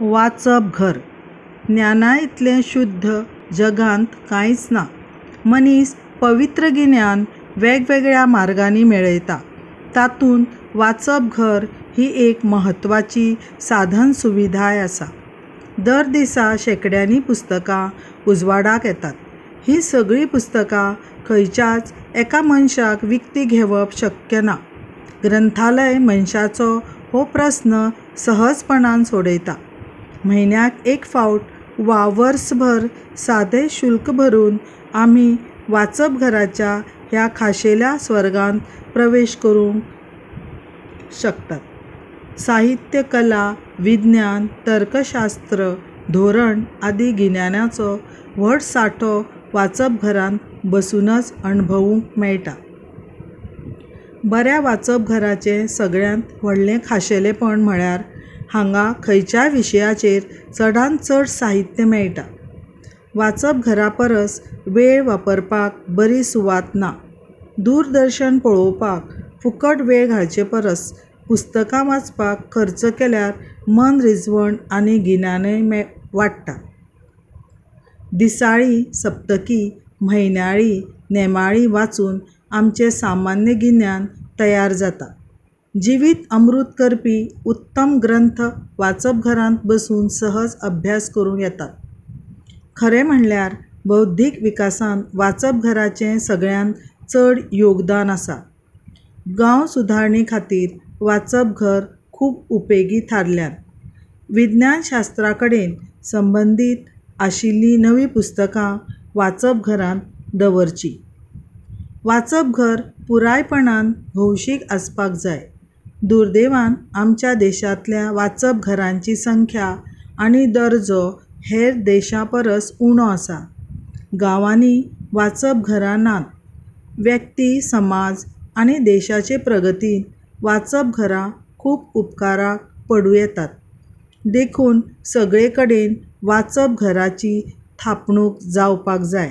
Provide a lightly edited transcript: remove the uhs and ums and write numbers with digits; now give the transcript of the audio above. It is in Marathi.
वाचप घर ज्ञाना इतलें शुद्ध जगांत कांयच ना। मनीस पवित्र गिन्यान वेगवेगळ्या मार्गांनी मेळयता। तातूंत वाचप घर ही एक महत्वाची साधन सुविधाय आसा। दर दिसा शेकड्यांनी पुस्तकां उजवाडाक येतात। ही सगळी पुस्तकां खंयच्याच एका मनशाक विकती घेवप शक्य ना। ग्रंथालय मनशाचो हो प्रस्न सहजपणान सोडयता। म्हयन्याक एक फावट वा वर्सभर सादें शुल्क भरून आमी वाचप घराच्या ह्या खाशेल्या स्वर्गांत प्रवेश करूंक शकतात। साहित्य, कला, विज्ञान, तर्कशास्त्र, धोरण आदी गिन्यानाचो व्हड सांठो वाचप घरांत बसूनच अणभवूंक मेळटा। बऱ्या वाचप घराचें सगळ्यांत व्हडलें खाशेलेपण म्हळ्यार हांगा खंयच्याय विशयाचेर चडांत चड साहित्य मेळटा। वाचप घरा परस वेळ वापरपाक बरी सुवात ना। दूरदर्शन पळोवपाक फुकट वेळ घालचे परस पुस्तकां वाचपाक खर्च केल्यार मन रिजवण आनी गिन्यानय वाडटा। दिसाळीं, सप्तकी, म्हयन्याळीं, नेमाळीं वाचून आमचें सामान्य गिन्यान तयार जाता। जिवीत अमृत करपी उत्तम ग्रंथ वाचप घरांत बसून सहज अभ्यास करूं येतात। खरें म्हणल्यार बौद्धीक विकासांत वाचप घराचें सगळ्यांत चड योगदान आसा। गांव सुदारणे खातीर वाचप घर खूब उपेगी थारल्यान। विज्ञान शास्त्रा कडेन संबंदीत आशिल्लीं नवीं पुस्तकां वाचप घरांत दवरचीं। वाचप घर पुरायपणान भौशीक आसपाक जाय। दुर्दैवान आमच्या देशांतल्या वाचप घरांची संख्या आनी दर्जो हेर देशां परस उणो आसा। गांवांनी वाचप घरां नात। व्यक्ती, समाज आनी देशाचे प्रगतींत वाचप घरां खूब उपकाराक पडूं येतात। देखून सगळे कडेन वाचप घराची थापणूक जावपाक जाय।